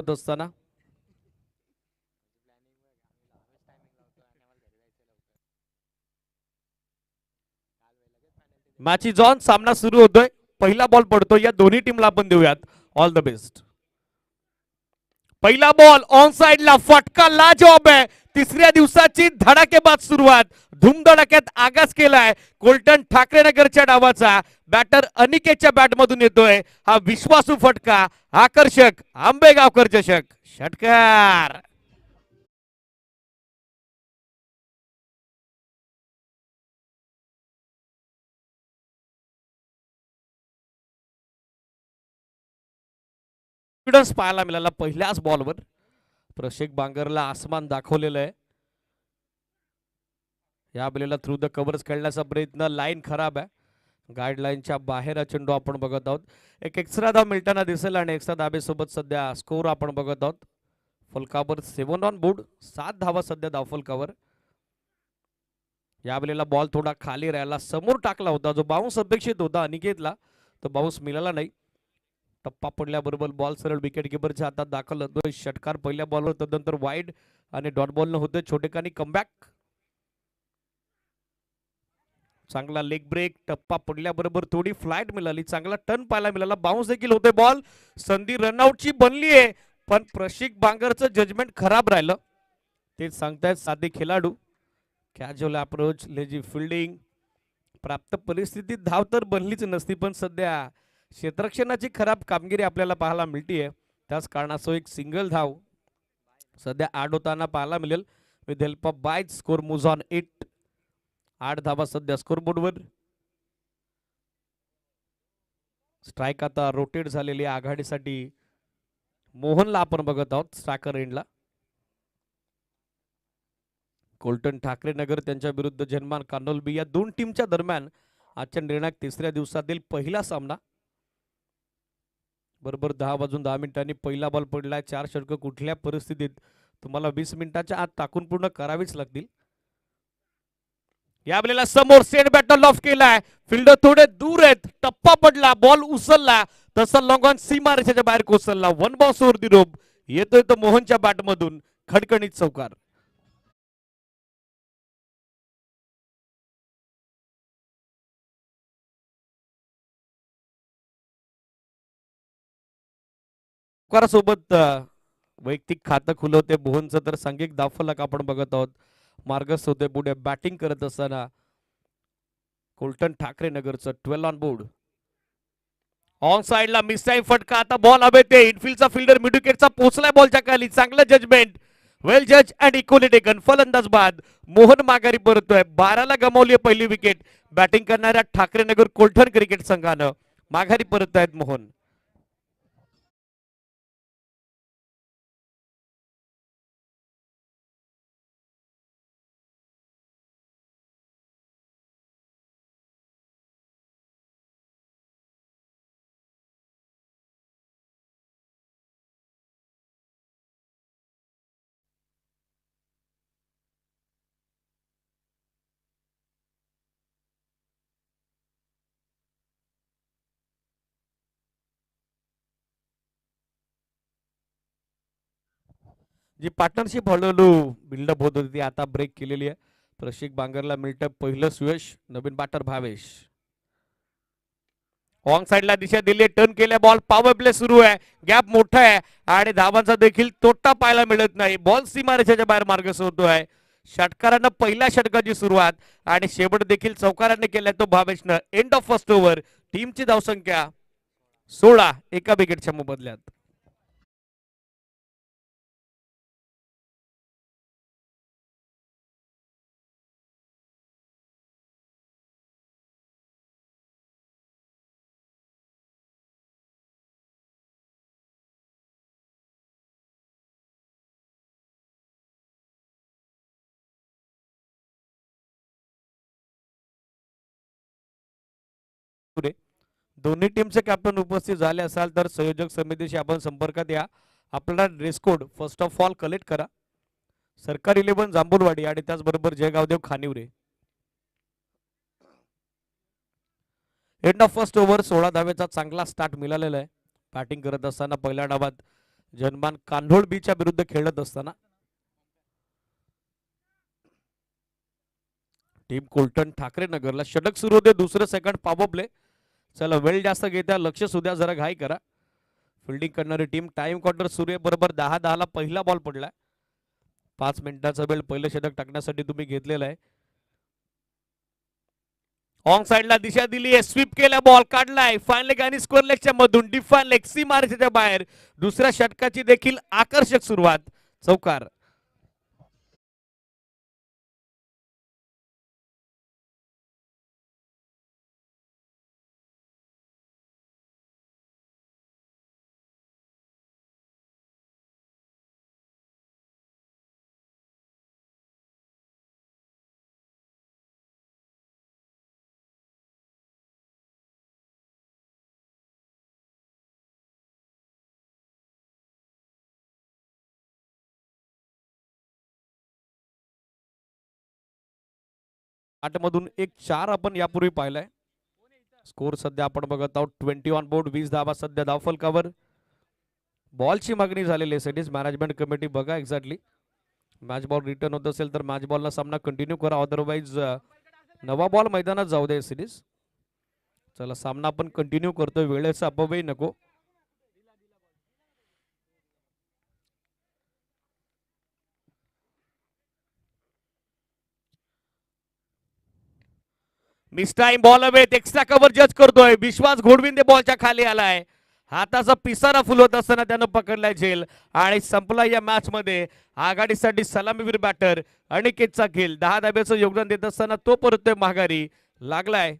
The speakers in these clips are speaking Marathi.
असताना मॅची जॉन सामना सुरू होतोय. पहिला बॉल पडतो. या दोन्ही टीमला आपण देऊयात ऑल द बेस्ट. पहिला बॉल ऑन साइडला फटका लाजवाब आहे. तिसऱ्या दिवसाची धडाकेबाज सुरुवात धूमधडाक्यात आगाज केलाय कोलटन ठाकरे नगरच्या डावाचा. बॅटर अनिकेतच्या बॅटमधून येतोय हा विश्वासू फटका. आकर्षक आंबेगावकर चषक षटकार. पाहायला मिळाला पहिल्याच बॉलवर. प्रशिक बांगरला आसमान दाखवलेलं आहे. या बॉलला थ्रू द कव्हर्स खेळण्याचा प्रयत्न. लाईन खराब आहे. गाईडलाईनच्या बाहेर चेंडू आपण बघत आहोत. एक एक्स्ट्रा धाव मिळताना दिसेल आणि एक्स्ट्रा धाबेसोबत सध्या स्कोर आपण बघत आहोत. फलकावर 7 ऑन बोर्ड. 7 धावा सध्या धावफलकावर. या वेळेला बॉल थोडा खाली राहिला. समोर टाकला होता जो बाउन्स अपेक्षित होता अनिकेतला, तो बाउन्स मिळाला नाही. टप्पा पडल्याबरोबर बॉल सरळ विकेट किपरच्या हातात दाखल होतोय. षटकार पहिल्या बॉलवर, तदनंतर वाईड आणि डॉट बॉल न होते. छोटेखानी कमबॅक. चांगला लेग ब्रेक. टप्पा पडल्याबरोबर थोडी फ्लाइट मिळाली. चांगला टर्न पाहायला मिळाला. बाउन्स देखील होते. बॉल संधी रनआउटची बनली आहे, पण प्रशिक बांगरचं जजमेंट खराब राहिलं. ते सांगतायत साधे खेळाडू. Casual approach, lazy fielding. प्राप्त परिस्थितीत धाव तर बनलीच नसती, पण सध्या क्षेत्ररक्षणाची खराब कामगिरी आपल्याला पाहायला मिळतीये. त्याच कारणासह एक सिंगल धाव सध्या ऍड होताना पाहायला मिळेल. With help of bite score moves on 8. 8 धावा सध्या स्कोरबोर्डवर. स्ट्राईक आता रोटेट झालेली आघाडीसाठी मोहनला आपण बघत आहोत स्ट्रायकर एंडला. कोलटन ठाकरे नगर त्यांच्या विरुद्ध जनमान कानोलबी या दोन टीमच्या दरम्यान आजच्या निर्णायक तिसऱ्या दिवसातील पहिला सामना. बरोबर 10 वाजून 10 मिनिटांनी पहिला बॉल पडलाय. 4 षटकं कुठल्या परिस्थितीत तुम्हाला 20 मिनिटाच्या आत टाकून पूर्ण करावीच लागतील. या वेळेला समोर सेट बॅटल ऑफ केलाय. फिल्डर थोडे दूर आहेत. टप्पा पडला. बॉल उचलला तसा लॉंग ऑन सीमा रेषेच्या बाहेर कोसळला. 1 बॉल ओव्हर दी रोप. येतोय तो मोहनच्या बॅटमधून खडखणीत चौकार. सोबत वैयक्तिक खातं खुलवते मोहनचं, तर सांघिक धावफलक आपण बघत आहोत. मार्गस होते पुढे बॅटिंग करत असताना कोलटन ठाकरे नगरचं 12 ऑन बोर्ड. ऑन साइडला मिसाईल फटका. आता बॉल हवेत. इनफिल्डचा फिल्डर मिड विकेटचा पोहोचलाय बॉलच्या खाली. चांगलं जजमेंट. वेल जज अँड इक्वली टेकन. फलंदाज बाद. मोहन माघारी परतोय. 12ला गमावली पहिली विकेट. बॅटिंग करणाऱ्या ठाकरे नगर कोलठण क्रिकेट संघानं माघारी परत आहेत मोहन. जी पार्टनरशिप हळूहळू बिल्डअप होत होती ती आता ब्रेक केलेली आहे. प्रशिक बांगरला मिळतं पहिलं सुयश. नवीन बॅटर भावेश. ऑन साइडला दिशा दिली. टर्न केल्या. बॉल पॉवर प्ले सुरू आहे. गॅप मोठा आहे आणि धावांचा देखील तोटा पाहायला मिळत नाही. बॉल सीमारेषेच्या बाहेर मार्ग सोडतोय. षटकारानं पहिल्या षटकाची सुरुवात आणि शेवट देखील चौकाराने केलाय तो भावेशनं. End of first over. टीमची धावसंख्या 16 एका विकेटच्या मोबदल्यात. दोन्ही टीमचे कॅप्टन उपस्थित झाले असाल तर संयोजक समितीशी आपण संपर्कात या. आपला dress code first of all collect करा. सरकार 11 जांभूलवाडी आणि त्याचबरोबर Jaygaodev Khaniware. End of first over. 16 धावेचा चांगला स्टार्ट मिळालेला आहे. बॅटिंग करत असताना पहिल्या डावात जनमान कान्होळ बीच्या विरुद्ध खेळत असताना टीम कोलटण ठाकरे नगरला षटक सुरू होते. दुसरं सेकंड पॉवर प्ले. चला वेळ जास्त घेत्या, लक्ष सुद्धा जरा घाई करा. फिल्डिंग करणारी टीम. टाइम क्वार्टर सुरू आहे. बरोबर 10-10 पहिला बॉल पडलाय. 5 मिनिटाचा वेळ पहिलं षटक टाकण्यासाठी तुम्ही घेतलेला आहे. ऑन साइडला दिशा दिली आहे. स्वीप केला, बॉल काढलाय फाईन लेग आणि स्क्वेअर लेगच्या मधून. डिफाईन लेग सीमारेषेच्या बाहेर. दुसऱ्या षटकाची देखील आकर्षक सुरुवात. चौकार. मधून एक 4 आपण यापूर्वी पाहिलाय. स्कोर सध्या आपण बघत आहोत 20 ऑन बोर्ड. 20 धावा सध्या धावफलकावर. बॉलची मागणी झालेली आहे. सिटीज मॅनेजमेंट कमिटी बघा एक्झॅक्टली. मॅच बॉल रिटर्न होत असेल तर मॅच बॉलला सामना कंटिन्यू करा. अदरवाईज नवा बॉल मैदानात जाऊ दे सिटीज. चला सामना आपण कंटिन्यू करतोय. वेळेचा अपव्यय नको. मिस टाइम बॉल हवेत. एक्स्ट्रा कव्हर जज करतोय. विश्वास घोडविंदे बॉलच्या खाली आलाय. हाताचा पिसारा फुलवत असताना त्यानं पकडलाय झेल आणि संपला या मॅच मध्ये. आघाडीसाठी सलामीवीर बॅटर अनिकेतचा खेळ. 10 धाब्याचं योगदान देत असताना तो परततोय माघारी. लागलाय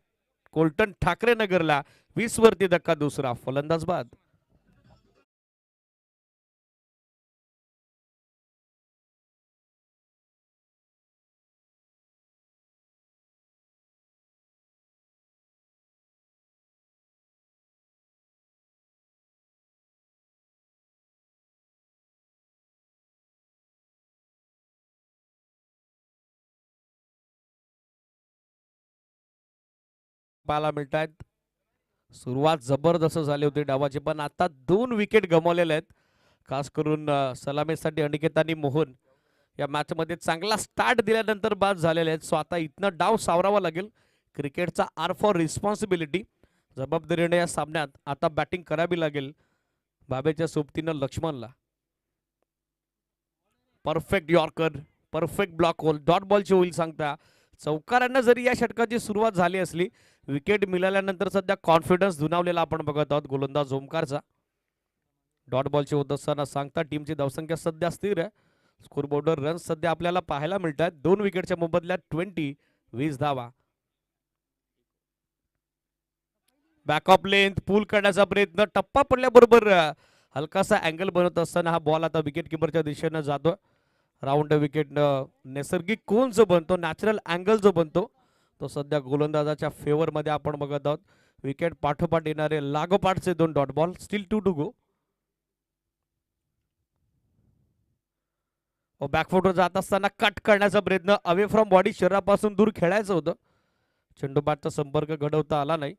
कोलटण ठाकरे नगरला. 20 वरती धक्का दुसरा. फलंदाज बाद. पाहायला मिळत आहेत. सुरुवात जबरदस्त झाली होती डावाची, पण आता 2 विकेट गमावलेल्या आहेत. खास करून सलामीसाठी अनिकेत आणि मोहन या मॅच मध्ये चांगला स्टार्ट दिल्यानंतर बाद झालेले आहेत. सो आता इथनं डाव सावरावा लागेल. क्रिकेटचा आर फॉर रिस्पॉन्सिबिलिटी. जबाबदारीने या सामन्यात आता बॅटिंग करावी लागेल बाबेच्या सोबतीनं लक्ष्मणला. Perfect yorker, perfect block hole. Dot बॉलची होईल सांगता. चौकारांना जरी या षटकाची सुरुवात झाली असली, विकेट मिळाल्यानंतर सध्या कॉन्फिडन्स दुणावलेला आपण बघत आहोत गोलंदाज ओमकारचा. डॉट बॉलची होत असताना सांगता टीमची धावसंख्या सध्या स्थिर आहे. स्कोरबोर्डवर रन्स सध्या आपल्याला पाहायला मिळतात. 2 विकेटच्या मोबदल्यात 20 धावा. बॅकअप लेंथ पूल करण्याचा प्रयत्न. टप्पा पडल्याबरोबर हलकासा अँगल बनवत असताना हा बॉल आता विकेट किपरच्या दिशेनं जातो. राऊंड विकेट नैसर्गिक कोन जो बनतो, नॅचरल अँगल जो बनतो, तो सध्या गोलंदाजाच्या फेवर मध्ये आपण बघत आहोत. विकेट पाठोपाठ येणारे लागोपाठचे 2 dot ball. Still 2 to go. बॅकफुटवर जात असताना कट करण्याचा प्रयत्न. अवे फ्रॉम बॉडी, शरीरापासून दूर खेळायचं होतं. चेंडू बॅटचा संपर्क घडवता आला नाही.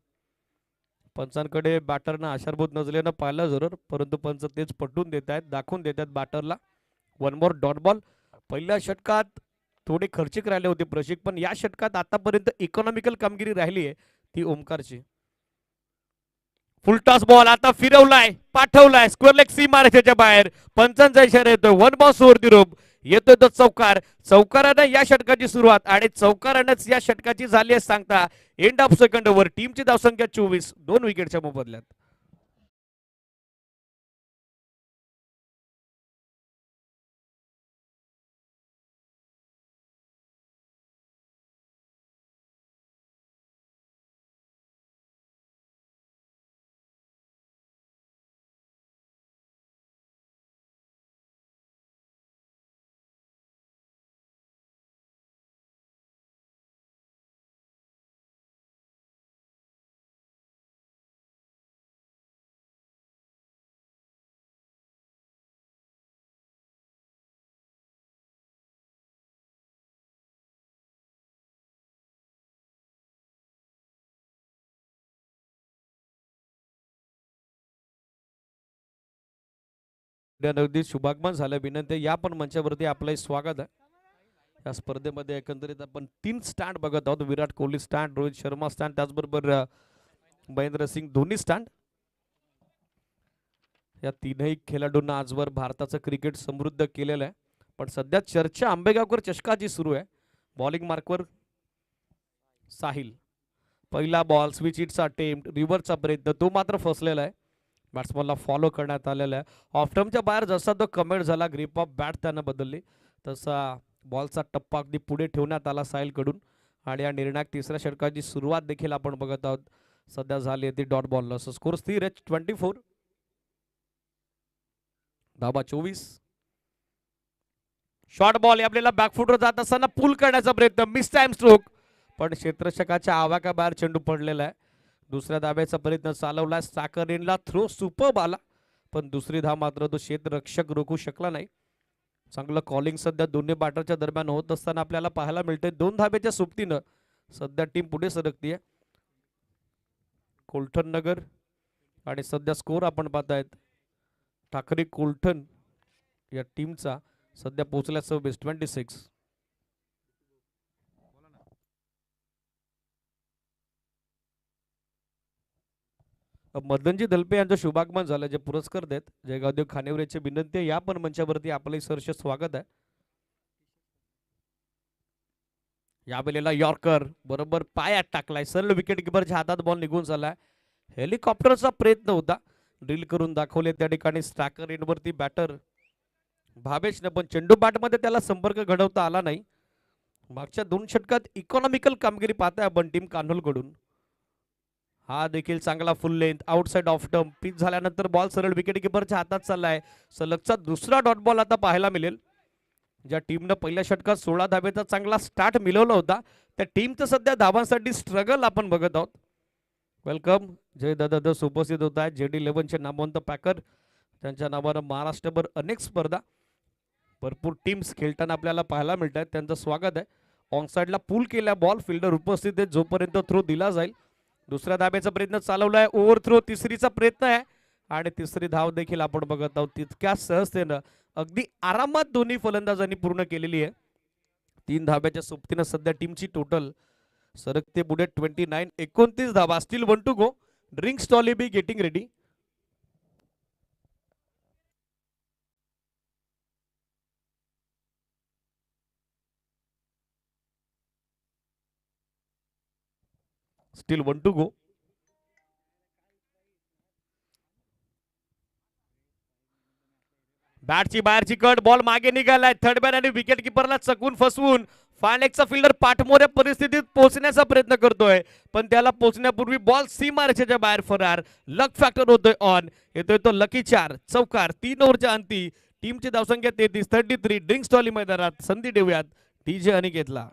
पंचांकडे बॅटरनं आशारभूत नजरेनं पाहिलं जरूर, परंतु पंच तेच पटवून देत आहेत, दाखवून देत आहेत बॅटरला. 1 मोर डॉट बॉल. पहिल्या षटकात थोडे खर्चिक राहिले होते प्रशिक, पण या षटकात आतापर्यंत इकॉनॉमिकल कामगिरी राहिली आहे ती ओमकारची. फुल टॉस बॉल आता फिरवलाय, पाठवलाय स्क्वेअर लेग सी मारायच्या बाहेर. पंचांचा इशारा येतोय. 1 बॉल ओव्हर द रोप. येतोय तो चौकार. चौकारानं या षटकाची सुरुवात आणि चौकारानंच या षटकाची झाली आहे सांगता. End of second over. टीमची धावसंख्या 24. 2 विकेटच्या मोबदल्यात. अगदी शुभागमन झालं. विनंती या पण मंचावरती आपलं स्वागत आहे. या स्पर्धेमध्ये एकंदरीत आपण 3 स्टँड बघत आहोत. विराट कोहली स्टँड, रोहित शर्मा स्टँड, त्याचबरोबर महेंद्र सिंग धोनी स्टँड. या तीनही खेळाडूंना आजवर भारताचं क्रिकेट समृद्ध केलेलं आहे. पण सध्या चर्चा आंबेगावकर चषकाची सुरू आहे. बॉलिंग मार्कवर साहिल, पहिला बॉल, स्विच हिटचा अटेम्प्ट, रिव्हरचा प्रयत्न, तो मात्र फसलेला आहे. बॅट्समनला फॉलो करण्यात आलेला आहे. ऑफटर्मच्या बाहेर जसा तो कमेंट झाला, ग्रिप ऑफ बॅट त्यानं बदलली, तसा बॉलचा टप्पा अगदी पुढे ठेवण्यात आला साहिलकडून. आणि या निर्णायक तिसऱ्या षटकाची सुरुवात देखील आपण बघत आहोत. सध्या झाली आहे ती डॉट बॉलला. स्कोर स्थिर आहे 24. धाबा 24. शॉर्ट बॉल आपल्याला बॅकफुटवर जात असताना पुल करण्याचा प्रयत्न, मिस टाइम स्ट्रोक, पण क्षेत्ररक्षकाच्या आवाक्याबाहेर चेंडू पडलेला आहे. दुसऱ्या धाब्याचा प्रयत्न चालवला, साकरेनला थ्रो सुपर्ब आला, पण दुसरी धाव मात्र तो क्षेत्ररक्षक रोखू शकला नाही. चांगलं कॉलिंग सध्या दोन्ही बॅटरच्या दरम्यान होत असताना आपल्याला पाहायला मिळते. 2 धाब्याच्या सोबतीनं सध्या टीम पुढे सरकतीये. कोलठण नगर आणि सध्या स्कोर आपण पाहतायत ठाकरे कोलठण या टीमचा सध्या पोहोचला 26. मदनजी दलपे यांचं शुभागमन झालं, जे पुरस्कार देत जयगावदेव खानेवरेचे विनंती या पण मंचावरती आपलं सहर्ष स्वागत आहे. यावेळेला यॉर्कर बरोबर पायात टाकलाय, सरळ विकेट किपरच्या हातात बॉल निघून झालाय. हेलिकॉप्टरचा प्रयत्न होता, ड्रिल करून दाखवले त्या ठिकाणी स्ट्रायकर एंडवरती बॅटर भावेशने, पण चेंडू बॅटमध्ये त्याला संपर्क घडवता आला नाही. मागच्या 2 षटकात इकॉनॉमिकल कामगिरी पाहताय आपण टीम कान्होलकडून. हा देखील चांगला फुल length outside of term pitch झाल्यानंतर बॉल सरळ विकेट किपरच्या हातात चाललाय. सलगचा दुसरा डॉट बॉल आता पाहायला मिळेल. ज्या टीमनं पहिल्या षटकात 16 धाब्याचा चांगला स्टार्ट मिळवला होता, त्या टीमचं सध्या धावांसाठी स्ट्रगल आपण बघत आहोत. वेलकम जय दादा उपस्थित होत आहेत. JD11चे नामवंत पॅकर, त्यांच्या नावानं महाराष्ट्रभर अनेक स्पर्धा, भरपूर टीम्स खेळताना आपल्याला पाहायला मिळत आहेत. त्यांचं स्वागत आहे. ऑनसाइडला पूल केल्या बॉल, फिल्डर उपस्थित आहे, जोपर्यंत थ्रो दिला जाईल. दुसऱ्या धाब्याचा प्रयत्न चालवलाय, ओव्हर थ्रो, तिसरीचा प्रयत्न आहे आणि तिसरी धाव देखील आपण बघत आहोत. तितक्या सहजतेनं अगदी आरामात दोन्ही फलंदाजांनी पूर्ण केलेली आहे. 3 धाब्याच्या सोबतीनं सध्या टीमची टोटल सरकते पुढे 29. 29 धावा. Still 1 to go. Drinks shortly be getting ready. Still 1 to go. बॅटची बाहेरची कट, बॉल मागे निघालाय. थर्ड मॅन आणि विकेट किपरला चकवून फसवून फायनेक्सचा फिल्डर पाठमोऱ्या परिस्थितीत पोहोचण्याचा प्रयत्न करतोय, पण त्याला पोहोचण्यापूर्वी बॉल सीमारेषेच्या बाहेर फरार. लक फॅक्टर होतोय ऑन. येतोय तो लकी 4 चौकार. 3 ओव्हरच्या अंती टीमची धावसंख्या 33. ड्रिंक्स स्टॉली मैदानात संधी देऊयात DJ अनिकेतला.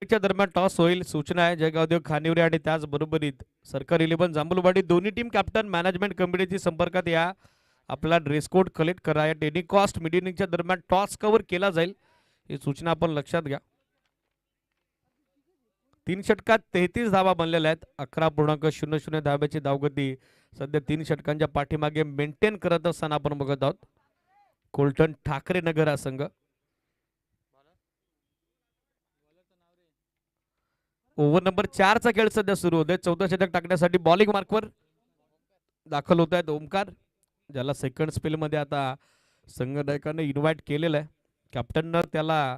दरम्यान टॉस होईल, सूचना आहे जयगावदेव खानिवरे आणि त्याचबरोबरीत सरकार 11 जांभूलवाडी. दोन्ही टीम कॅप्टन मॅनेजमेंट कमिटीची संपर्कात या. आपला ड्रेस कोड कलेक्ट करा. या टेनिकॉस्ट मिड इनिंगच्या दरम्यान टॉस कव्हर केला जाईल, ही सूचना आपण लक्षात घ्या. 3 षटकात 33 धावा बनलेल्या आहेत. 11.00 धाब्याची धावगती सध्या 3 षटकांच्या पाठीमागे मेंटेन करत असताना आपण बघत आहोत कोलठण ठाकरे नगर हा संघ. ओव्हर नंबर 4 चा खेळ सध्या सुरू होतोय. 14 षटक टाकण्यासाठी बॉलिंग मार्कवर दाखल होत आहेत ओमकार, ज्याला सेकंड स्पेल मध्ये आता संघनायकाने इन्व्हाइट केलेलं आहे. कॅप्टननं त्याला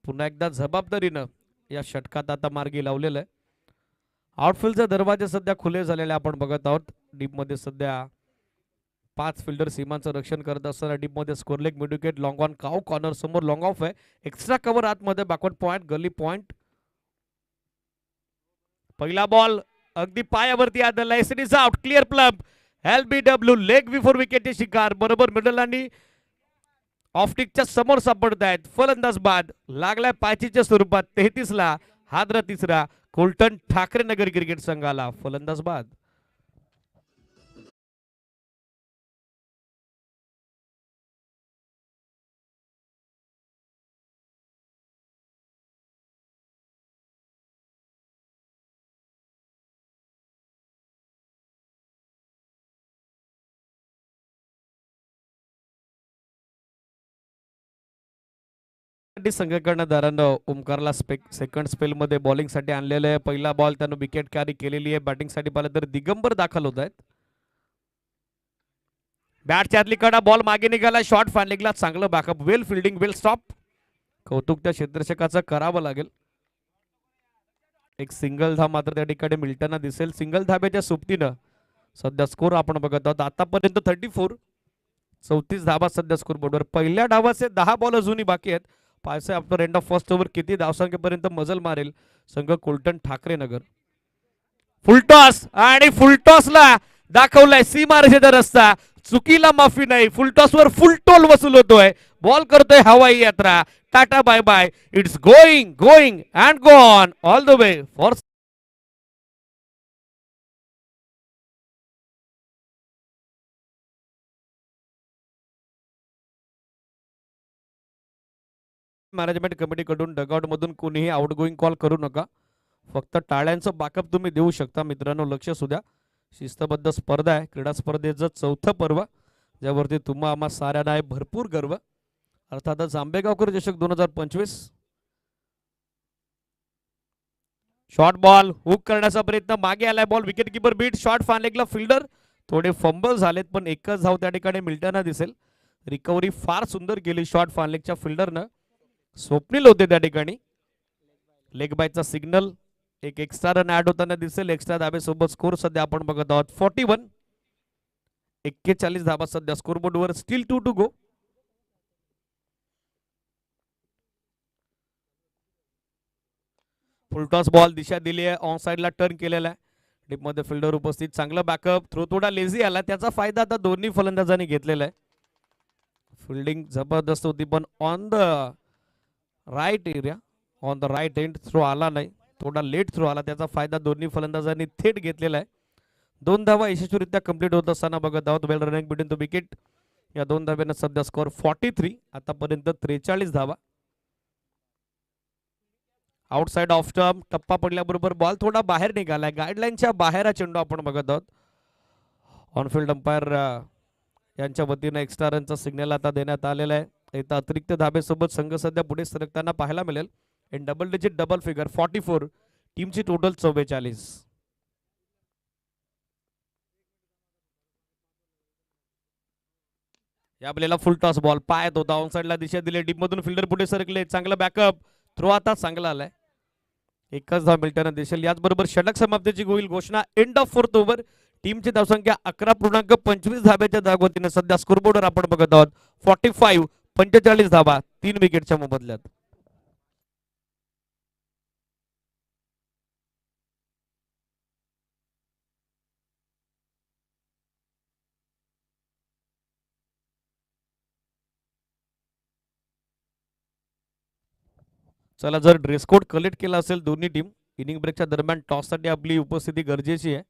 पुन्हा एकदा जबाबदारीनं या षटकात आता मार्गी लावलेलं आहे. आउटफील्डचे दरवाजे सध्या खुले झालेले आपण बघत आहोत. डीपमध्ये सध्या 5 फिल्डर सीमांचं रक्षण करत असताना डीपमध्ये square leg mid wicket long on cow corner समोर लॉंग ऑफ आहे. एक्स्ट्रा कव्हर आतमध्ये बॅकवर्ड पॉइंट गली पॉइंट. पहिला बॉल अगदी पायावरती आदळला. It is out. Clear plumb. LBW leg before विकेटचे शिकार बरोबर मिडल आणि ऑफटिकच्या समोर सापडत आहेत. फलंदाज बाद लागलाय पायचीच्या स्वरूपात 33 ला. हादरा तिसरा कोलटन ठाकरे नगर क्रिकेट संघाला. फलंदाज बाद. संघटनादारानं ओमकारला सेकंड स्पेलमध्ये बॉलिंगसाठी आणलेलं आहे. पहिला बॉल त्यानं विकेट कॅरी केलेली आहे. बॅटिंगसाठी पाहिलं तर दिगंबर दाखल होत आहेत. बॅटच्या आतली कडा बॉल मागे निघाला. शॉर्ट फॅनलिंगला चांगलं बॅकअप. वेल फिल्डिंग वेल स्टॉप. कौतुक त्या क्षेत्ररक्षकाचं करावं लागेल. एक सिंगल धाव मात्र त्या ठिकाणी मिल्टनला दिसेल. सिंगल धाब्याच्या सोबतीनं सध्या स्कोर आपण बघत आहोत. आतापर्यंत 34. 34 धाबा सध्या स्कोर बोर्डवर. पहिल्या डावाचे 10 बॉल अजूनही बाकी आहेत. पायसे after end of first over किती धावसंख्येपर्यंत मजल मारेल संघ कोलटन ठाकरे नगर. फुलटॉस आणि फुलटॉसला दाखवलाय सीमारेषेचा रस्ता. चुकीला माफी नाही. फुलटॉसवर फुल टोल वसूल होतोय. बॉल करतोय हवाई यात्रा. Tata bye bye. It's going going and gone all the way for management कमिटीकडून डगआउट मधून कोणीही आउटगोईंग कॉल करू नका. फक्त टाळ्यांचं बॅकअप तुम्ही देऊ शकता. मित्रांनो लक्ष असू द्या. शिस्तबद्ध स्पर्धा आहे. क्रीडा स्पर्धेचं चौथं पर्व ज्यावरती तुम्हा आम्हा साऱ्यांना आहे भरपूर गर्व. अर्थातच आंबेगावकर चषक 2025. शॉर्ट बॉल हुक करण्याचा प्रयत्न मागे आलाय. Ball wicket keeper beat. Short फानलेगला फिल्डर थोडे फंबल झालेत पण एकच धाव त्या ठिकाणी मिल्टनला दिसेल. रिकव्हरी फार सुंदर केली शॉर्ट फानलेगच्या फिल्डरनं. स्वप्नील होते त्या ठिकाणी. लेग बायचा सिग्नल. एक एक्स्ट्रा रन ऍड होताना दिसेल. एक्स्ट्रा धाब्यासोबत स्कोर सध्या आपण बघत आहोत 41. 41 धाबा सध्या स्कोरबोर्डवर. Still 2 to go. Full toss ball दिशा दिली आहे. ऑन साइडला टर्न केलेला आहे. डीपमध्ये फिल्डर उपस्थित. चांगला बॅकअप. थ्रो थोडा लेझी आला. त्याचा फायदा आता दोन्ही फलंदाजांनी घेतलेला आहे. फिल्डिंग जबरदस्त होती पण on the right area on the right end throw आला नाही. थोडा लेट थ्रो आला. त्याचा फायदा दोन्ही फलंदाजांनी थेट घेतलेला आहे. 2 धावा यशस्वीरित्या कंप्लीट होत असताना बघत आहोत. वेल रनिंग बिटवीन द विकेट. या 2 धाब्यांना सध्या स्कोर 43. आतापर्यंत 43 धावा. Outside off stump. टप्पा पडल्याबरोबर बॉल थोडा बाहेर निघालाय. गाईडलाईनच्या बाहेर चेंडू आपण बघत आहोत. ऑनफिल्ड अंपायर यांच्या वतीने एक्स्ट्रा रनचा सिग्नल आता देण्यात आलेला आहे. इथं अतिरिक्त धाबेसोबत संघ सध्या पुढे सरकताना पाहायला मिळेल. In double digit double figure 44. टीमची टोटल 44. या आपल्याला फुल टॉस बॉल पायात होता. ऑन साइडला दिशा दिली. डीप मधून फिल्डर पुढे सरकले. चांगला बॅकअप. थ्रो आता चांगला आलाय. एकच धाव मिल्टन दिसेल. याचबरोबर षटक समाप्तीची होईल घोषणा. End of fourth over. टीमची धावसंख्या 11.25 धाब्याच्या धावगतीने सध्या स्कोरबोर्डवर आपण बघत आहोत. 45. 45 धाबा 3 विकेटच्या मोबदल्यात. चला जर ड्रेस कोड कलेक्ट केला असेल दोन्ही टीम इनिंग ब्रेकच्या दरम्यान टॉससाठी आपली उपस्थिती गरजेची आहे.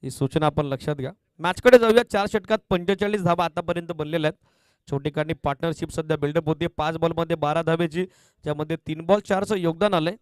ही सूचना आपण लक्षात घ्या. मॅचकडे जाऊया. 4 षटकात 45 धाबा आतापर्यंत बनलेल्या आहेत. छोटेखानी पार्टनरशिप सध्या बिल्डअप होते. 5 बॉलमध्ये 12 धाब्याची ज्यामध्ये 3 बॉल 4चं योगदान आलंय.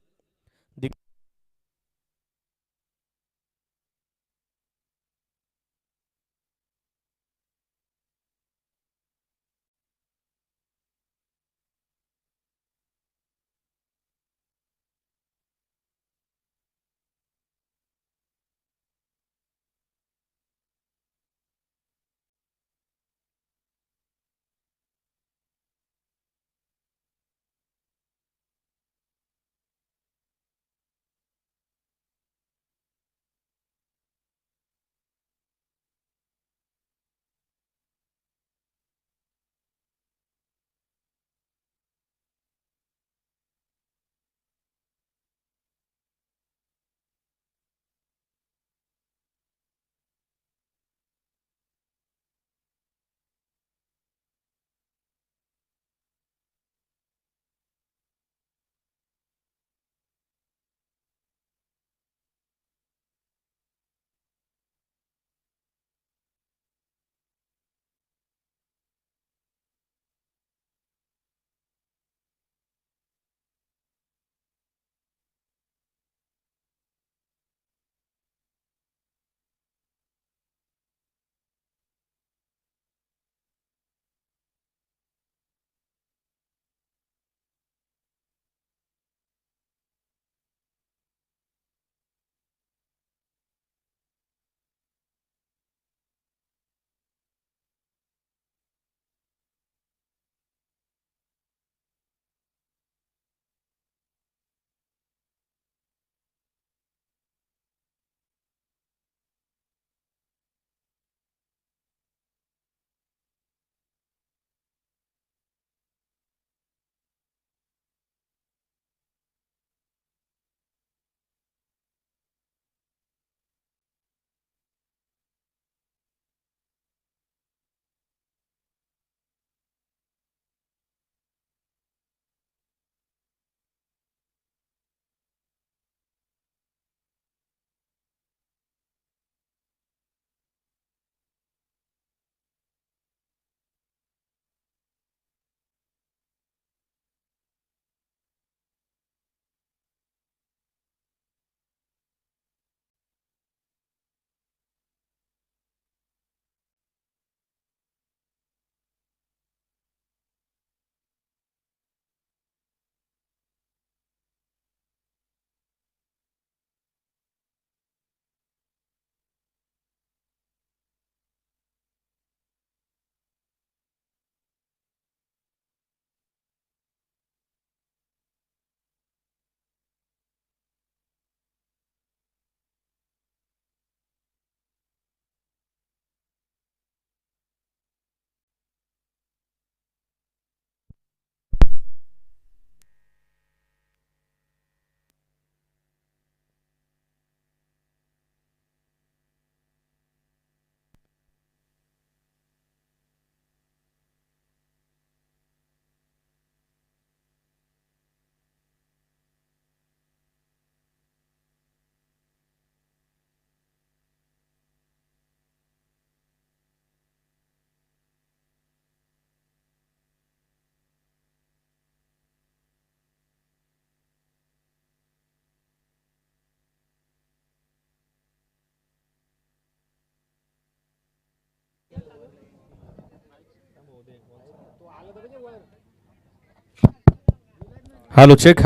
Hello check.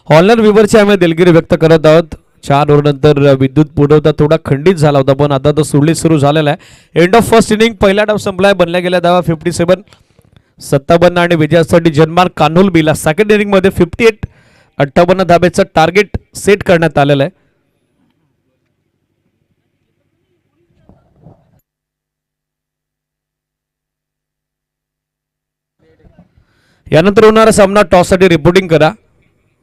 ऑनलाईन व्ह्यूवरची आम्ही दिलगिरी व्यक्त करत आहोत. 4 ओव्हर नंतर विद्युत पुरवठा थोडा खंडित झाला होता, पण आता तो सुरळीत सुरू झालेला आहे. एंड ऑफ फर्स्ट इनिंग पहिला डाव संपलाय. बनल्या गेल्या धावा 57, 57 आणि विजयासाठी जन्मार्क कान्होलबीला सेकंड इनिंग मध्ये 58, 58 धाब्याचं टार्गेट सेट करण्यात आलेलं आहे. यानंतर होणारा सामना टॉससाठी रिपोर्टिंग करा.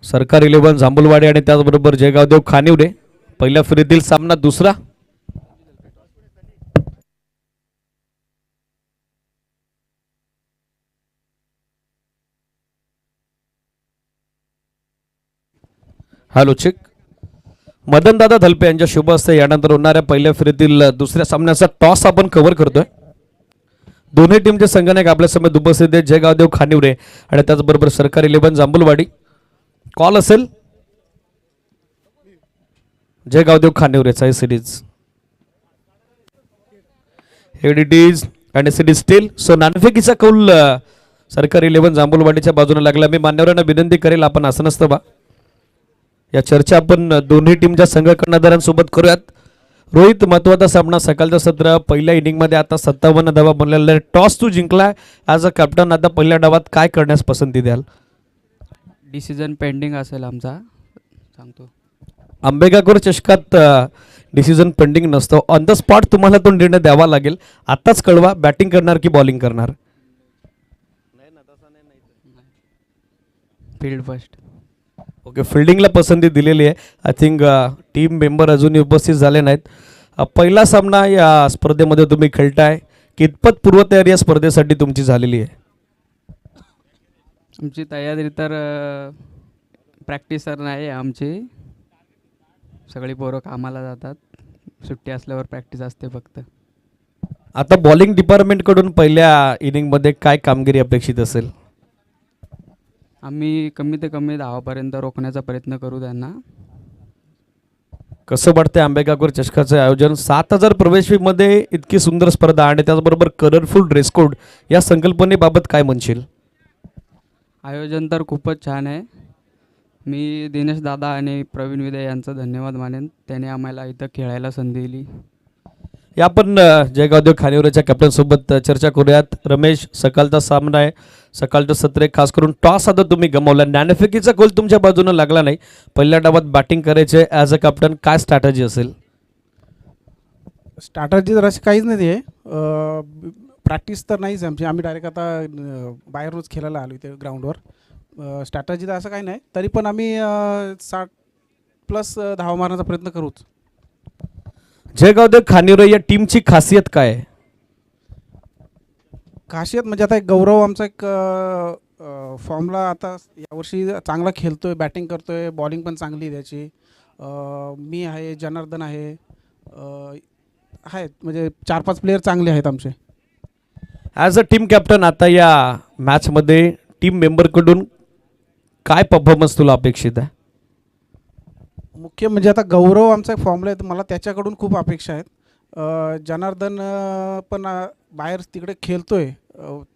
सरकार 11 जांभुलवाडी आणि त्याचबरोबर जयगावदेव खानिवडे. पहिल्या फेरीतील सामना दुसरा. Hello check. मदनदादा धलपे यांच्या शुभ हस्ते यानंतर होणाऱ्या पहिल्या फेरीतील दुसऱ्या सामन्याचा टॉस आपण कव्हर करतोय. दोन्ही टीमचे संघनायक आपल्या समेत उपस्थित आहेत. जयगावदेव खानिवडे आणि त्याचबरोबर सरकार 11 जांभुलवाडी. कॉल असेल जयगावदेव खानिवडेचा series. Head it is and series still. So नाणेफेकीचा कौल सरकार 11 जांभुलवाडीच्या बाजूने लागला. मी मान्यवरांना विनंती करेल आपण असं नसतं बा. या चर्चा आपण दोन्ही टीमच्या संघ कर्णधारांसोबत करूयात. रोहित, महत्वाचा सामना सकाळचा सत्र. पहिल्या इनिंगमध्ये आता 57 धावा बनलेला आहे. टॉस तू जिंकलाय ॲज अ कॅप्टन. आता पहिल्या डावात काय करण्यास पसंती द्याल? डिसिजन पेंडिंग असेल आमचा, सांगतो. आंबेगावकर चषकात डिसिजन पेंडिंग नसतो. ऑन द स्पॉट तुम्हाला तो निर्णय द्यावा लागेल. आत्ताच कळवा बॅटिंग करणार की बॉलिंग करणार. Field first. ओके, फिल्डिंगला पसंती दिलेली आहे. आय थिंक टीम मेंबर अजूनही उपस्थित झाले नाहीत. पहिला सामना या स्पर्धेमध्ये तुम्ही खेळताय. कितपत पूर्वतयारी या स्पर्धेसाठी तुमची झालेली आहे? आमची तयारी तर प्रॅक्टिस तर नाही आहे आमची. सगळी पोरं कामाला जातात. सुट्टी असल्यावर प्रॅक्टिस असते फक्त. आता बॉलिंग डिपार्टमेंटकडून पहिल्या इनिंगमध्ये काय कामगिरी अपेक्षित असेल? आम्ही कमी ते कमी 10पर्यंत रोखण्याचा प्रयत्न करू त्यांना. कसं वाटतंय आंबेगावकर चषकाचं आयोजन? 7,000 प्रवेशमध्ये इतकी सुंदर स्पर्धा आणि त्याचबरोबर कलरफुल ड्रेस कोड या संकल्पनेबाबत काय म्हणशील? आयोजन तर खूपच छान आहे. मी दिनेश दादा आणि प्रवीण विदे यांचा धन्यवाद मानेन. त्याने आम्हाला इथं खेळायला संधी दिली. या आपण जयगावदेव खानिवरेच्या कॅप्टनसोबत चर्चा करूयात. रमेश, सकाळचा सामना आहे, सकाळचं सत्र आहे. खास करून टॉस आता तुम्ही गमावला. नाणेफेकीचा गोल तुमच्या बाजूनं लागला नाही. पहिल्या डावात बॅटिंग करायचे ॲज अ कॅप्टन, काय स्ट्रॅटजी असेल? स्ट्रॅटजी तर अशी काहीच नाही आहे. प्रॅक्टिस तर नाहीच आमची. आम्ही डायरेक्ट आता बाहेरूनच खेळायला आलो इथे ग्राउंडवर. स्ट्रॅटजी तर असं काही नाही. तरी पण आम्ही 60+ धावा मारण्याचा प्रयत्न करूच. जयगावदेव खानिवरे या टीमची खासियत काय आहे? खासियत म्हणजे आता एक गौरव आमचा एक फॉर्मला आता यावर्षी चांगला खेळतोय, बॅटिंग करतोय, बॉलिंग पण चांगली आहे त्याची. मी आहे, जनार्दन आहे, आहेत म्हणजे 4-5 प्लेयर चांगले आहेत आमचे. ॲज अ टीम कॅप्टन आता या मॅचमध्ये टीम मेंबरकडून काय परफॉर्मन्स तुला अपेक्षित आहे? मुख्य म्हणजे आता गौरव आमचा एक फॉर्मला आहे, तर मला त्याच्याकडून खूप अपेक्षा आहेत. जनार्दन पण बाहेर तिकडे खेळतोय,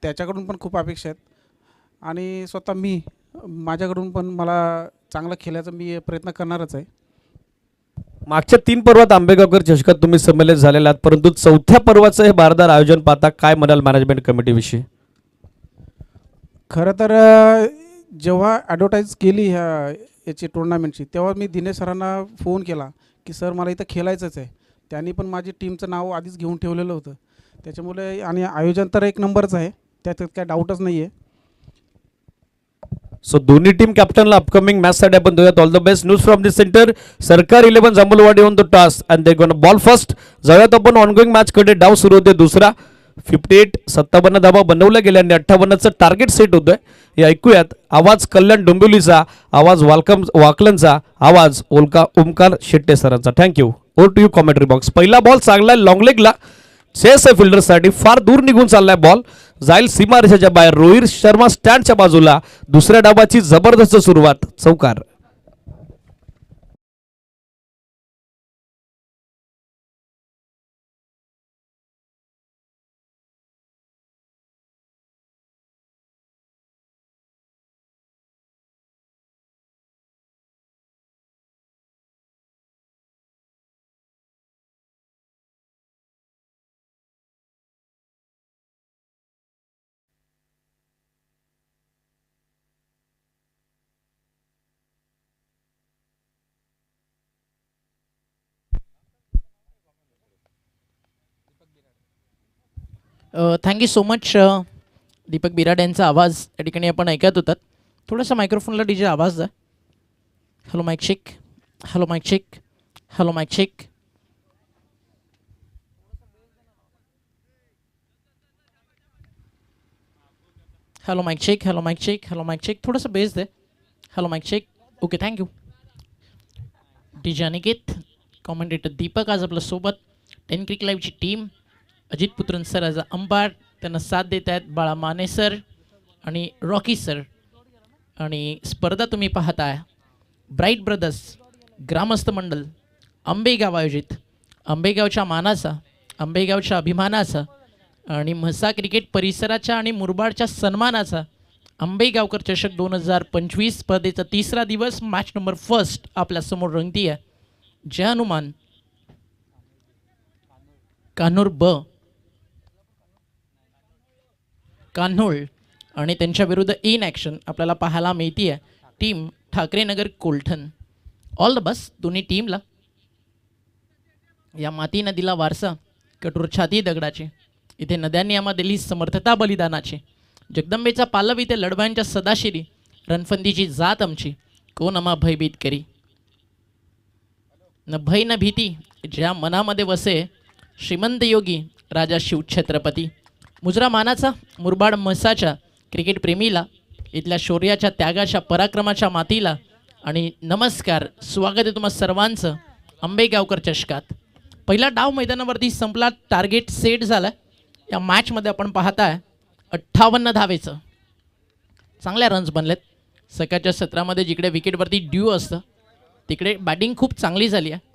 त्याच्याकडून पण खूप अपेक्षा आहेत. आणि स्वतः माझ्याकडून पण मला चांगलं खेळायचा मी प्रयत्न करणारच आहे. मागच्या 3 पर्वात आंबेगावकर चषकात तुम्ही संमेलित झालेला आहात, परंतु 4थ्या पर्वाचं हे भारदार आयोजन पाहता काय म्हणाल मॅनेजमेंट कमिटीविषयी? खरं तर जेव्हा ॲडव्हर्टाईज केली याची टुर्नामेंटची, तेव्हा मी दिनेश सरांना फोन केला की सर मला इथं खेळायचंच आहे. त्यांनी पण माझी टीमचं नाव आधीच घेऊन ठेवलेलं होतं. त्याच्यामुळे आणि आयोजन तर एक नंबरच आहे, त्यात काय डाऊटच नाही आहे. सो दोन्ही टीम कॅप्टनला अपकमिंग मॅचसाठी आपण देऊयात all the best. News from the centre. Sarkar 11 Jambhulwadi on the toss and they gonna bowl first. जाऊयात आपण ऑनगोईंग मॅचकडे. डाव सुरू होते दुसरा. 58, 57 धावा बनवल्या गेल्या आणि 58चं टार्गेट सेट होतोय. हे ऐकूयात. आवाज कल्याण डोंबिवलीचा, आवाज वाकलनचा, आवाज ओमकार शेट्टे सरांचा. Thank you. Over to you commentary box. पहिला बॉल चांगला आहे लॉंग लेगला. चेस आहे फिल्डरसाठी. फार दूर निघून चाललाय बॉल. जाईल सीमारेषेच्या बाहेर. रोहित शर्मा स्टँडच्या बाजूला. दुसऱ्या डावाची जबरदस्त सुरुवात. चौकार. थँक्यू सो मच दीपक बिराड यांचा आवाज या ठिकाणी आपण ऐकत होतात. थोडासा मायक्रोफोनला डीजे आवाज द्या. Hello mic check, hello mic check, hello mic check. Hello mic check, hello mic check, hello mic check. थोडंसं बेस दे. Hello mic check. Okay, thank you. DJ Aniket, commentator Deepak आज आपल्या सोबत. 10 क्रिक लाईव्हची टीम, Ajit Putran sir as a umpire त्यांना साथ देत आहेत, बाळा माने सर आणि रॉकी सर. आणि स्पर्धा तुम्ही पाहताय ब्राईट ब्रदर्स ग्रामस्थ मंडळ आंबेगाव आयोजित, आंबेगावच्या मानाचा, आंबेगावच्या अभिमानाचा आणि म्हसा क्रिकेट परिसराच्या आणि मुरबाडच्या सन्मानाचा आंबेगावकर चषक 2025 स्पर्धेचा तिसरा दिवस, मॅच नंबर 1 आपल्यासमोर रंगती आहे. जय हनुमान कान्होर ब कान्होळ आणि त्यांच्या विरुद्ध इन ॲक्शन आपल्याला पाहायला मिळते आहे टीम ठाकरेनगर कोलठण. ऑल द बस दोन्ही टीमला. या माती नदीला वारसा, कठोर छाती दगडाचे, इथे नद्यांनी आम्हा दिली समर्थता बलिदानाची. जगदंबेचा पालव इथे लढवांच्या सदाशिरी, रणफंदीची जात आमची, कोण आम्हा भयभीत करी. न भय न भीती ज्या मनामध्ये वसे, श्रीमंत योगी राजा शिवछत्रपती. मुजरा मानाचा, मुरबाड म्हसाच्या क्रिकेट प्रेमीला, इथल्या शौर्याच्या, त्यागाच्या, पराक्रमाच्या मातीला आणि नमस्कार, स्वागत आहे तुम्हा सर्वांचं आंबेगावकर चषकात. पहिला डाव मैदानावरती संपला, टार्गेट सेट झाला. या मॅचमध्ये आपण पाहताय 58 धावेचं, चांगल्या रन्स बनलेत. सकाळच्या सत्रामध्ये जिकडे विकेटवरती ड्यू असतं तिकडे बॅटिंग खूप चांगली झाली आहे.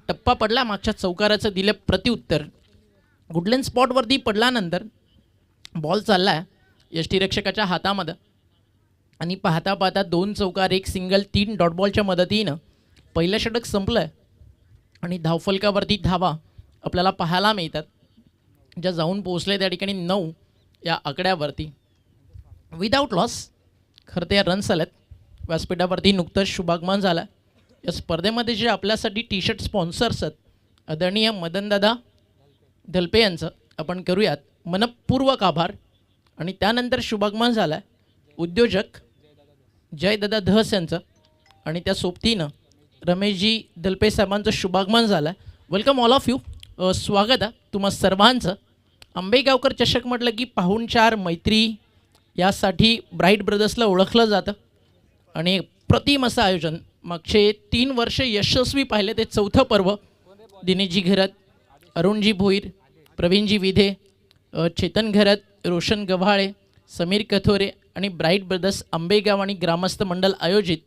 टप्पा पडला, मागच्या चौकाराचं दिलं प्रत्युत्तर. गुडलँड स्पॉटवरती पडल्यानंतर बॉल चालला आहे यष्टीरक्षकाच्या हातामध्ये आणि पाहता पाहता 2 चौकार 1 सिंगल 3 डॉट बॉलच्या मदतीनं पहिलं षटक संपलं आहे आणि धावफलकावरती धावा आपल्याला पाहायला मिळतात, ज्या जाऊन पोहोचले त्या ठिकाणी 9 या आकड्यावरती विदाऊट लॉस. खरं तर या रन्स आल्यात. व्यासपीठावरती नुकतंच शुभागमन झालं. या स्पर्धेमध्ये जे आपल्यासाठी टी शर्ट स्पॉन्सर्स आहेत आदरणीय मदनदादा दलपे यांचं आपण करूयात मनपूर्वक आभार. आणि त्यानंतर शुभागमन झालं आहे उद्योजक जयदादा धस यांचं आणि त्या सोबतीनं रमेशजी दलपे साहेबांचं शुभागमन झालं आहे. Welcome all of you. स्वागत आहे तुम्हा सर्वांचं. आंबेगावकर चषक म्हटलं की पाहुणचार, मैत्री यासाठी ब्राईट ब्रदर्सला ओळखलं जातं आणि प्रतिम असं आयोजन मागचे 3 वर्ष यशस्वी पाहिले. ते 4थं पर्व. दिनेशजी घरत, अरुणजी भोईर, प्रवीणजी विधे, चेतन घरत, रोशन गव्हाळे, समीर कथोरे आणि ब्राईट ब्रदर्स आंबेगाव आणि ग्रामस्थ मंडळ आयोजित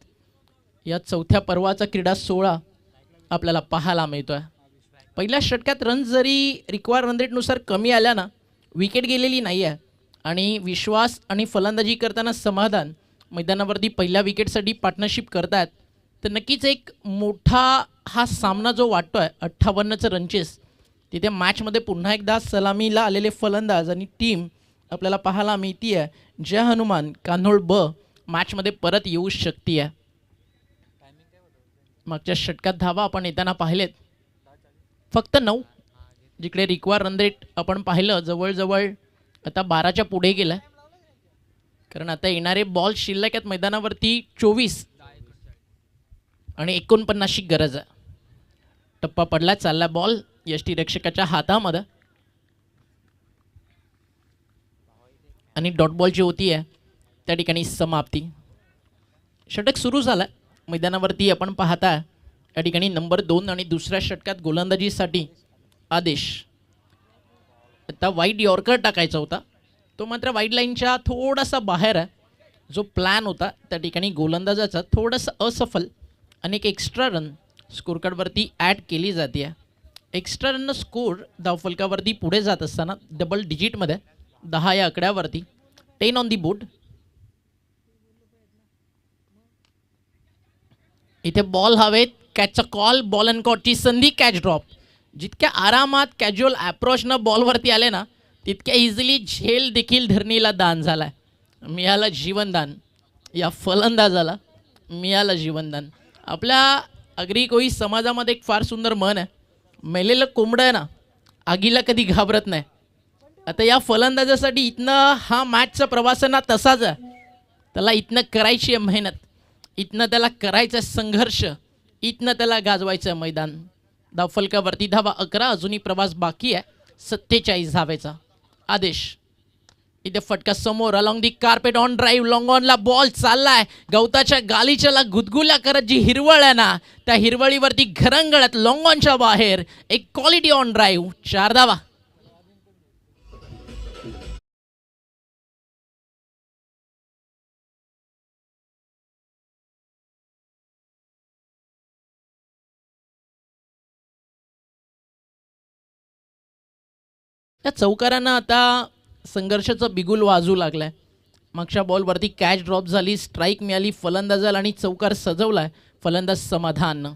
या 4थ्या पर्वाचा क्रीडा सोहळा आपल्याला पाहायला मिळतो आहे. पहिल्या षटकात रन जरी रिक्वायर रन रेटनुसार कमी आल्या ना, विकेट गेलेली नाही आहे आणि विश्वास आणि फलंदाजी करताना समाधान मैदानावरती पहिल्या विकेटसाठी पार्टनरशिप करतायत. तर नक्कीच एक मोठा हा सामना जो वाटतो आहे 58चं रनचेस, तिथे मॅचमध्ये पुन्हा एकदा सलामीला आलेले फलंदाज आणि टीम आपल्याला पाहायला मिळती आहे. जय हनुमान कान्होळ ब मॅचमध्ये परत येऊ शकते आहे. मागच्या षटकात धावा आपण येताना पाहिलेत फक्त 9, जिकडे रिक्वायर रन रेट आपण पाहिलं जवळजवळ आता 12च्या पुढे गेलं. कारण आता येणारे बॉल शिल्लक आहेत मैदानावरती 24 आणि 49ची गरज आहे. टप्पा पडला, चालला बॉल यष्टीरक्षकाच्या हातामध्ये आणि डॉट बॉलची होती आहे त्या ठिकाणी समाप्ती. षटक सुरू झालं. मैदानावरती आपण पाहता या ठिकाणी नंबर 2 आणि दुसऱ्या षटकात गोलंदाजीसाठी आदेश. आता वाईड यॉर्कर टाकायचा होता, तो मात्र वाईड लाईनच्या थोडासा बाहेर आहे. जो प्लॅन होता त्या ठिकाणी गोलंदाजाचा थोडासा असफल आणि एक एक्स्ट्रा रन स्कोरकार्डवरती ॲड केली जाते आहे. एक्स्ट्रा रननं स्कोर धावफलकावरती पुढे जात असताना डबल डिजिटमध्ये 10 या आकड्यावरती 10 ऑन दी बोर्ड. इथे बॉल हवेत, कॅचचा कॉल, बॉल अँड कॉटची संधी, कॅच ड्रॉप. जितक्या आरामात कॅज्युअल ॲप्रोचनं बॉलवरती आले ना, तितक्या इझिली झेल देखील धरणीला दान झाला आहे. मिळालं जीवनदान, या फलंदाजाला मिळालं जीवनदान. आपल्या अग्री कोळी समाजामध्ये एक फार सुंदर म्हण आहे, मेलेलं कोंबडं आहे ना, आगीला कधी घाबरत नाही. आता या फलंदाजासाठी इथनं हा मॅचचा प्रवास आहे ना तसाच आहे. त्याला इथनं करायची आहे मेहनत, इथनं त्याला करायचं आहे संघर्ष, इथनं त्याला गाजवायचं आहे मैदान. धावफलकावरती धावा 11, अजूनही प्रवास बाकी आहे. 47 धावेचा आदेश. इथे फटका समोर along the carpet on drive, long ऑनला बॉल चाललाय. गवताच्या गालीच्याला गुदगुल्या करत जी हिरवळ आहे ना, त्या हिरवळीवरती घरंगळत लॉंग ऑनच्या बाहेर एक क्वालिटी ऑन ड्राईव्ह. 4 धावा. त्या चौकारांना आता संघर्षाचं बिगुल वाजू लागलाय. मागच्या बॉलवरती कॅच ड्रॉप झाली, स्ट्राईक मिळाली फलंदाजाला आणि चौकार सजवलाय फलंदाज समाधान.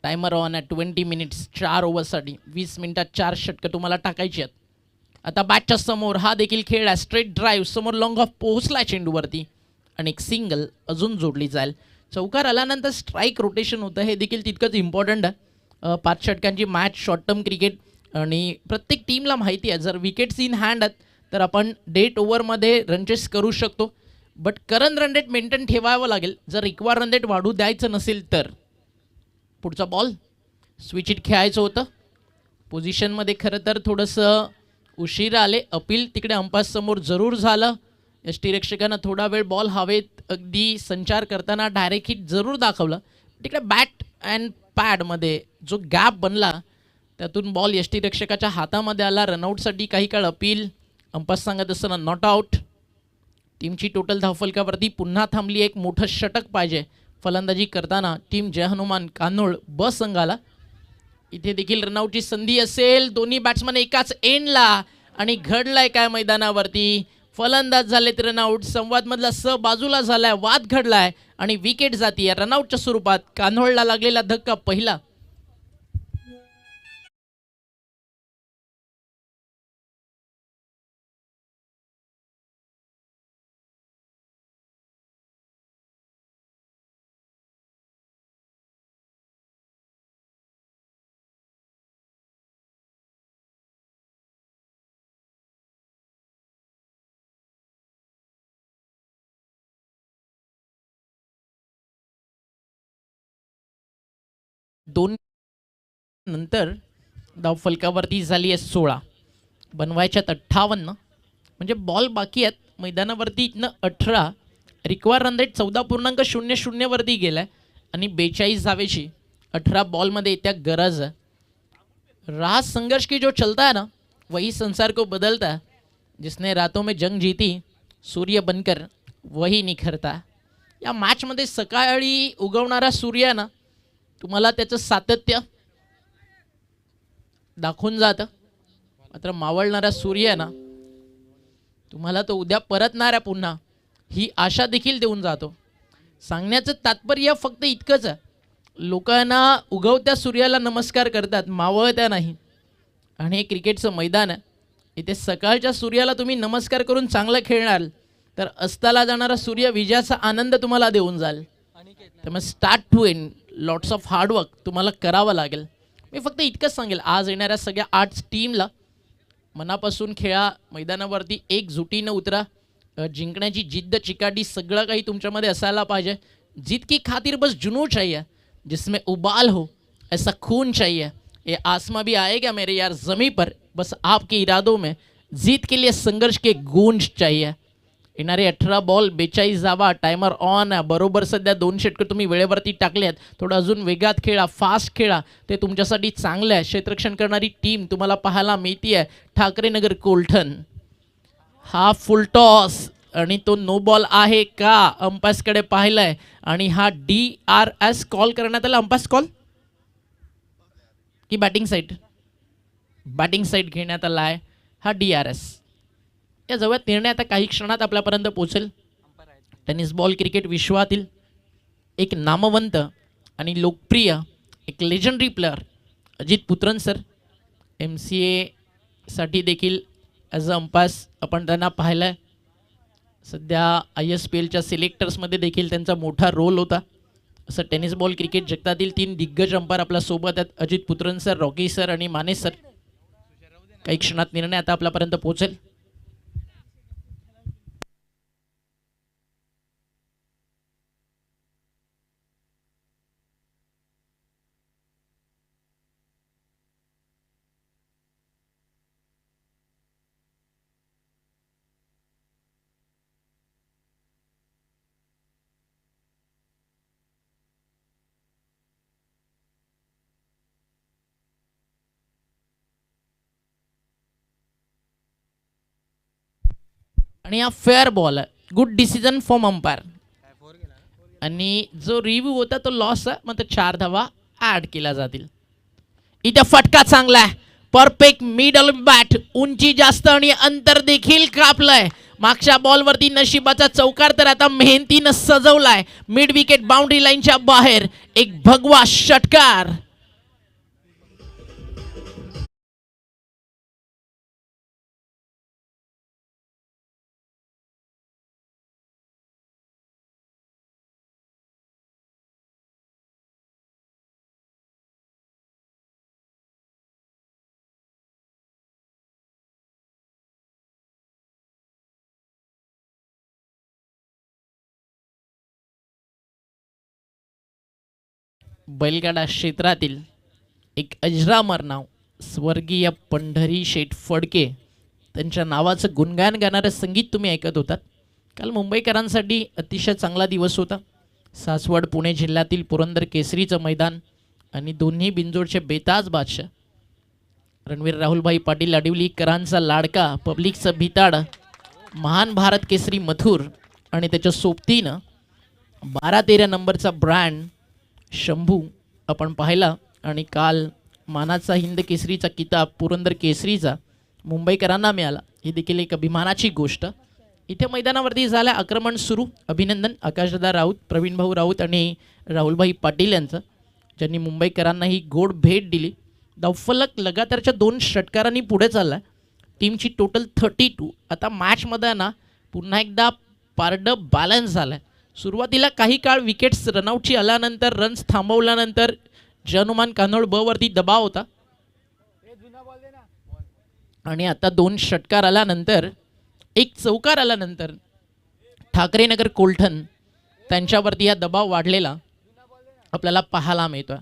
टायमर ऑन आहे 20 मिनिट्स 4 ओव्हरसाठी. 20 मिनिटात 4 षटकं तुम्हाला टाकायची आहेत. आता बॅटच्या समोर हा देखील खेळ आहे. स्ट्रेट ड्राईव्ह समोर लॉंग ऑफ पोहोचला चेंडूवरती आणि एक सिंगल अजून जोडली जाईल. चौकार आल्यानंतर स्ट्राईक रोटेशन होतं, हे देखील तितकंच इम्पॉर्टंट आहे. 5 षटकांची मॅच, शॉर्ट टर्म क्रिकेट, आणि प्रत्येक टीमला माहिती आहे जर विकेट्स इन हँड आहेत तर आपण डेट ओव्हरमध्ये रन चेस करू शकतो. But current run rate maintain ठेवावं लागेल जर रिक्वायर रन रेट वाढू द्यायचं नसेल तर. पुढचा बॉल स्विच इट खेळायचं होतं. पोझिशनमध्ये खरं तर थोडंसं उशीर आले. अपील तिकडे अंपायरसमोर जरूर झालं. यष्टीरक्षकानं थोडा वेळ बॉल हवेत अगदी संचार करताना डायरेक्ट हिट जरूर दाखवलं. तिकडे बॅट अँड पॅडमध्ये जो गॅप बनला त्यातून बॉल यष्टीरक्षकाच्या हातामध्ये आला. रनआउटसाठी काही काळ अपील. अंपायर सांगत असताना नॉट आऊट. टीमची टोटल धावफलकावरती पुन्हा थांबली. एक मोठं षटक पाहिजे फलंदाजी करताना टीम जय हनुमान कान्होळ ब संघाला. इथे देखील रनआउटची संधी असेल. दोन्ही बॅट्समन एकाच एंडला आणि घडलाय काय मैदानावरती. फलंदाज झालेत रनआउट. संवादमधला स बाजूला झालाय, वाद घडलाय आणि विकेट जातीय रनआउटच्या स्वरूपात. कान्होळला लागलेला धक्का पहिला. दोन नंतर धावफलकावरती झाली आहे 16, बनवायच्यात 58. म्हणजे बॉल बाकी आहेत मैदानावरती. इथनं 18. रिक्वायर रन रेट 14.00 वरती गेलाय आणि 42 धावेची 18 बॉलमध्ये त्या गरज आहे. राह संघर्ष की जो चलता है ना वही संसार को बदलता है. जिसने रातों में जंग जीती सूर्य बनकर वही निखरता. या मॅचमध्ये सकाळी उगवणारा सूर्य आहे ना, तुम्हाला त्याचं सातत्य दाखवून जातं. मात्र मावळणारा सूर्य आहे ना, तुम्हाला तो उद्या परतणारा पुन्हा ही आशा देखील देऊन जातो. सांगण्याचं तात्पर्य फक्त इतकंच आहे, लोकांना उगवत्या सूर्याला नमस्कार करतात, मावळत्या नाही. आणि हे क्रिकेटचं मैदान आहे. इथे सकाळच्या सूर्याला तुम्ही नमस्कार करून चांगलं खेळणार तर अस्ताला जाणारा सूर्य विजयाचा आनंद तुम्हाला देऊन जाईल. त्यामुळे start to end lots of hard work तुम्हाला करावं लागेल. मी फक्त इतकंच सांगेल, आज येणाऱ्या सगळ्या 8 टीमला मनापासून खेळा, मैदानावरती एकजुटीनं उतरा. जिंकण्याची जिद्द, चिकाटी सगळं काही तुमच्यामध्ये असायला पाहिजे. जीत की खातिर बस जुनून चाहिए, जिसमें उबाल हो ऐसा खून चाहिए. ये आसमां भी आएगा मेरे यार ज़मी पर, बस आपके इरादों में जीत के लिए संघर्ष के गूंज चाहिए. येणारे 18 बॉल 42 धावा. टायमर ऑन आहे. बरोबर सध्या 2 षटकं तुम्ही वेळेवरती टाकले आहेत. थोडं अजून वेगात खेळा, फास्ट खेळा, ते तुमच्यासाठी चांगलं आहे. क्षेत्ररक्षण करणारी टीम तुम्हाला पाहायला मिळते आहे. ठाकरे नगर कोलठण. हा फुल टॉस आणि तो नो बॉल आहे का अंपायर्सकडे पाहिलाय आणि हा DRS कॉल करण्यात आला. अंपायर्स कॉल की बॅटिंग साईड? बॅटिंग साईड घेण्यात आला आहे हा DRS. या जवळ निर्णय आता काही क्षणात आपल्यापर्यंत पोहोचेल. टेनिस बॉल क्रिकेट विश्वातील एक नामवंत आणि लोकप्रिय एक legendary player Ajit Putran sir, MCA देखील ॲज अ अंपायर्स आपण त्यांना पाहिलं आहे. सध्या ISPLच्या सिलेक्टर्समध्ये देखील त्यांचा मोठा रोल होता. असं टेनिस बॉल क्रिकेट जगतातील 3 दिग्गज अंपायर आपल्या सोबत आहेत. Ajit Putran sir, Rocky sir आणि माने सर. काही क्षणात निर्णय आता आपल्यापर्यंत पोहोचेल. आणि हा फेअर बॉल आहे. Good decision from umpire. आणि जो रिव्ह्यू होता तो लॉस आहे. मग 4 धावा ऍड केल्या जातील. इथे फटका चांगला आहे. Perfect middle bat. उंची जास्त आणि अंतर देखील कापलंय. मागच्या बॉलवरती नशिबाचा चौकार तर आता मेहनतीनं सजवलाय. मिड विकेट बाउंड्री लाईनच्या बाहेर एक भगवा षटकार. बैलगाडा क्षेत्रातील एक अजरामर नाव स्वर्गीय पंढरी शेठ फडके त्यांच्या नावाचं गुणगान गाणारं संगीत तुम्ही ऐकत होतात. काल मुंबईकरांसाठी अतिशय चांगला दिवस होता. सासवड पुणे जिल्ह्यातील पुरंदर केसरीचं मैदान आणि दोन्ही बिंजोडचे बेताज बादशाह रणवीर राहुलभाई पाटील अडिवलीकरांचा लाडका पब्लिकचं भिताड महान भारत केसरी मथुर आणि त्याच्या सोबतीनं 12-13 नंबरचा ब्रँड शंभू आपण पाहिला. आणि काल मानाचा हिंद केसरीचा किताब पुरंदर केसरीचा मुंबईकरांना मिळाला. ही देखील एक अभिमानाची गोष्ट. इथे मैदानावरती झालं आक्रमण सुरू. अभिनंदन आकाशदादा राऊत, प्रवीण भाऊ राऊत आणि राहुलभाई पाटील यांचं, ज्यांनी मुंबईकरांना ही गोड भेट दिली. धावफलक लगातारच्या 2 षटकारांनी पुढे चालला. टीमची टोटल 32. आता मॅचमध्ये ना पुन्हा एकदा पारडं बॅलन्स झालं आहे. सुरुवातीला काही काळ विकेट्स रनआउटची आल्यानंतर रन्स थांबवल्यानंतर जनुमान कान्होळ ब वरती दबाव होता. आणि आता 2 षटकार आल्यानंतर 1 चौकार आल्यानंतर ठाकरेनगर कोलठण त्यांच्यावरती हा दबाव वाढलेला आपल्याला पाहायला मिळतोय.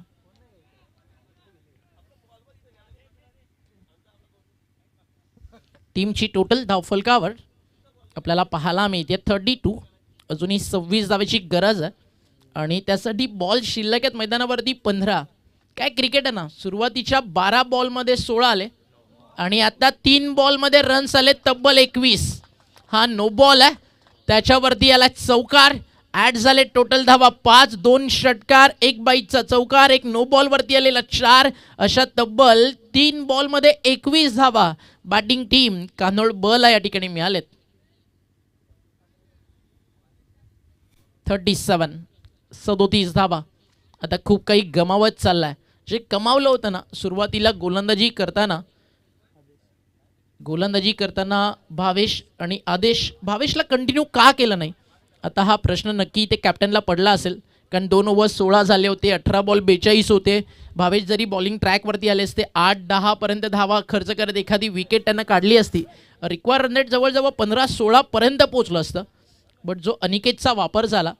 टीमची टोटल धावफलकावर आपल्याला पाहायला मिळते 32. अजूनही 26 धावेची गरज आहे आणि त्यासाठी बॉल शिल्लक आहेत मैदानावरती 15. काय क्रिकेट आहे ना, सुरुवातीच्या 12 बॉलमध्ये 16 आले आणि आता 3 बॉलमध्ये रन्स आले तब्बल 21. हा नो बॉल आहे, त्याच्यावरती आला चौकार. ॲड झाले टोटल धावा 5. 2 षटकार, 1 बाईचा चौकार, 1 नो बॉलवरती आलेला 4. अशा तब्बल 3 बॉलमध्ये 21 धावा बॅटिंग टीम कान्होळ बला या ठिकाणी मिळालेत. 37 धावा. आता खूप काही गमावत चाललाय. जे कमावलं होतं ना सुरुवातीला गोलंदाजी करताना भावेश आणि आदेश, भावेशला कंटिन्यू का केलं नाही आता हा प्रश्न नक्की ते कॅप्टनला पडला असेल. कारण 2 ओव्हर 16 झाले होते, 18 बॉल 42 होते. भावेश जरी बॉलिंग ट्रॅकवरती आले असते 8-10 पर्यंत धावा खर्च करत एखादी विकेट त्यांना काढली असती, रिक्वायर रन रेट जवळजवळ 15-16 पर्यंत पोहोचलं असतं. बट जो अनिकेतचा वापर झाला,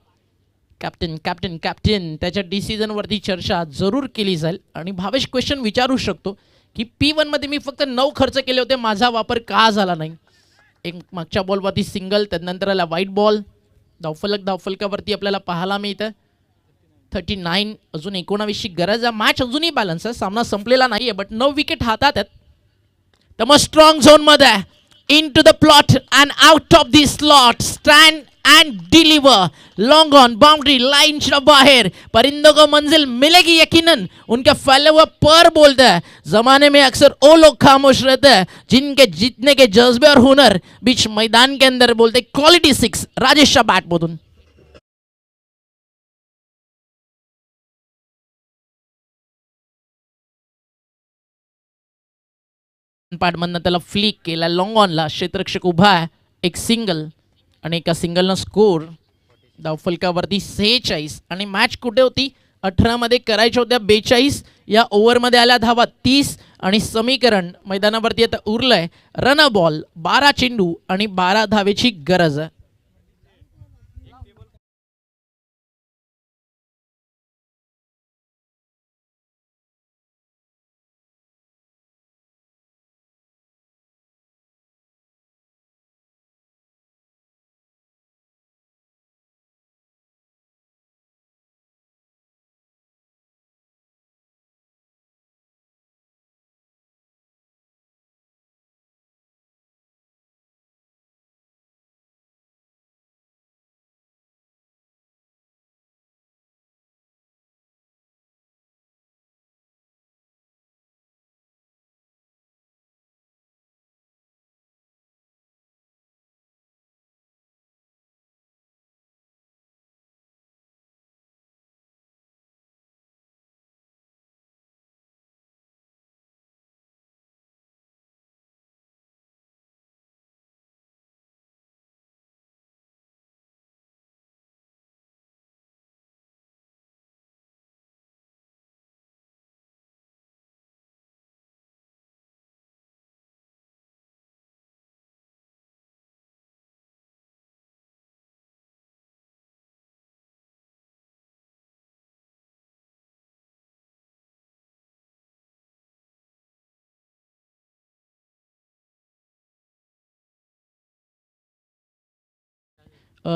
कॅप्टन त्याच्या डिसिजनवरती चर्चा जरूर केली जाईल. आणि भावेश क्वेश्चन विचारू शकतो की P1 मध्ये मी फक्त 9 खर्च केले होते, माझा वापर का झाला नाही. एक मागच्या बॉलवरती सिंगल, त्यानंतर आला व्हाईट बॉल. धावफलकावरती आपल्याला पाहायला मिळतं 39. अजून 19ची गरज आहे. मॅच अजूनही बॅलन्स आहे, सामना संपलेला नाही आहे. बट 9 विकेट हातात आहेत. तर मग स्ट्रॉंग झोनमध्ये into the plot and out of the slot, stand and deliver long on boundary line बाहर. परिंदों को मंजिल मिलेगी यकीनन, उनके फैले हुए पर बोलते हैं. जमाने में अक्सर वो लोग खामोश रहते हैं जिनके जीतने के जज्बे और हुनर बीच मैदान के अंदर बोलते. क्वालिटी 6 राजेशच्या बॅट मधून. पाडमधनं त्याला फ्लिक केला लॉंग ऑनला. क्षेत्ररक्षक उभा आहे. एक सिंगल आणि एका सिंगलनं स्कोर धावफलकावरती 46 आणि मॅच कुठे होती? 18 मध्ये करायच्या होत्या 42. या ओव्हरमध्ये आल्या धावा 30 आणि समीकरण मैदानावरती आता उरलंय रन बॉल, 12 चेंडू आणि 12 धावेची गरज आहे.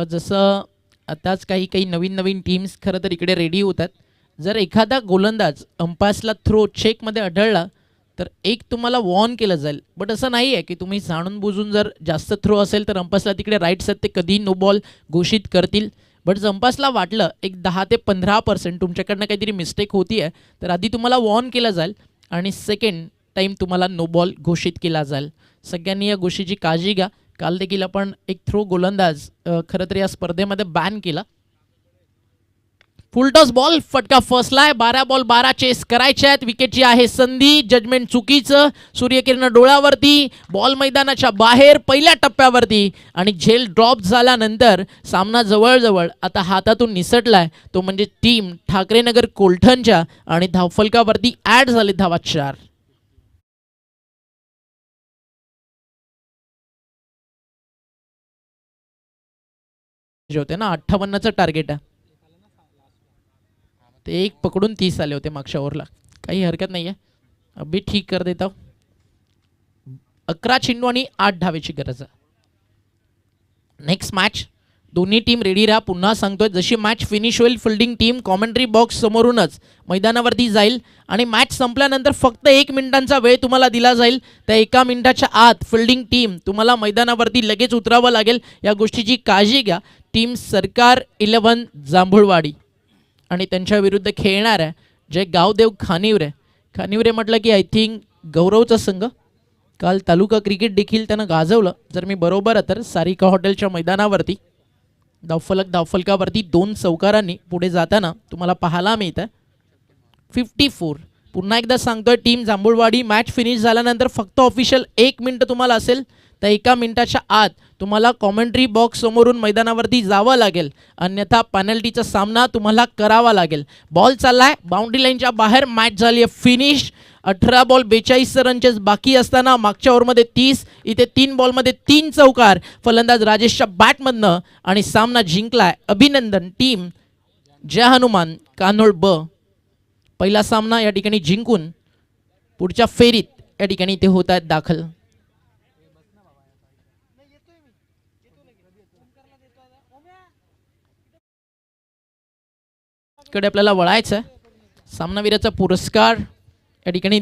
जसं आताच काही काही नवीन नवीन टीम्स खरं तर इकडे रेडी होतात. जर एखादा गोलंदाज अंपायर्सला थ्रो चेकमध्ये आढळला तर एक तुम्हाला वॉर्न केलं जाईल. बट असं नाही आहे की तुम्ही जाणून बुजून जर जास्त थ्रो असेल तर अंपायर्सला तिकडे राईट्स आहेत ते कधी नो बॉल घोषित करतील. बट जर अंपायर्सला वाटलं एक 10 ते 15% तुमच्याकडनं काहीतरी मिस्टेक होती आहे तर आधी तुम्हाला वॉर्न केलं जाईल आणि सेकंड टाईम तुम्हाला नो बॉल घोषित केला जाईल. सगळ्यांनी या गोष्टीची काळजी घ्या. काल देखील आपण एक थ्रो गोलंदाज खरं तर या स्पर्धेमध्ये बॅन केला. फुलटॉस बॉल फटका फसलाय. 12 बॉल 12 चेस करायचे आहेत. विकेटची आहे संधी. जजमेंट चुकीचं. सूर्यकिरण डोळ्यावरती. बॉल मैदानाच्या बाहेर पहिल्या टप्प्यावरती आणि झेल ड्रॉप झाल्यानंतर सामना जवळजवळ आता हातातून निसटलाय. तो म्हणजे टीम ठाकरेनगर कोलठणच्या आणि धावफलकावरती ॲड झाले धावा 4. जे होते ना 58चं टार्गेट आहे ते एक पकडून 30 आले होते मागच्या ओव्हरला. काही हरकत नाही आहे. अभि ठीक कर देता. 11 चेंडू आणि 8 धावेची गरज आहे. Next match. दोन्ही टीम रेडी राहा. पुन्हा सांगतोय जशी मॅच फिनिश होईल फिल्डिंग टीम कॉमेंट्री बॉक्स समोरूनच मैदानावरती जाईल आणि मॅच संपल्यानंतर फक्त 1 मिनिटांचा वेळ तुम्हाला दिला जाईल. त्या 1 मिनिटाच्या आत फिल्डिंग टीम तुम्हाला मैदानावरती लगेच उतरावं लागेल. या गोष्टीची काळजी घ्या. टीम सरकार 11 जांभुळवाडी आणि त्यांच्या विरुद्ध खेळणार आहे जे गावदेव खानिवरे. खानिवरे म्हटलं की आय थिंक गौरवचा संघ. काल तालुका क्रिकेट देखील त्यानं गाजवलं जर मी बरोबर आहे तर सारिका हॉटेलच्या मैदानावरती. धावफलकावरती 2 चौकारांनी पुढे जाताना तुम्हाला पाहायला मिळतं 54. पुन्हा एकदा सांगतोय टीम जांभुळवाडी मॅच फिनिश झाल्यानंतर फक्त ऑफिशियल 1 मिनिट तुम्हाला असेल. त्या 1 मिनिटाच्या आत तुम्हाला कॉमेंट्री बॉक्स समोरून मैदानावरती जावं लागेल. अन्यथा पेनल्टीचा सामना तुम्हाला करावा लागेल. बॉल चाललाय बाउंड्री लाईनच्या बाहेर. मॅच झाली आहे फिनिश. 18 बॉल 42 रनचेस बाकी असताना मागच्या ओव्हरमध्ये 30. इथे 3 बॉलमध्ये 3 चौकार. फलंदाज राजेशच्या बॅटमधनं आणि सामना जिंकलाय. अभिनंदन टीम जय हनुमान कान्होळ ब. पहिला सामना या ठिकाणी जिंकून पुढच्या फेरीत या ठिकाणी ते होत आहेत दाखल. कडे आपल्याला वळायचं आहे. सामनावीराचा पुरस्कार या ठिकाणी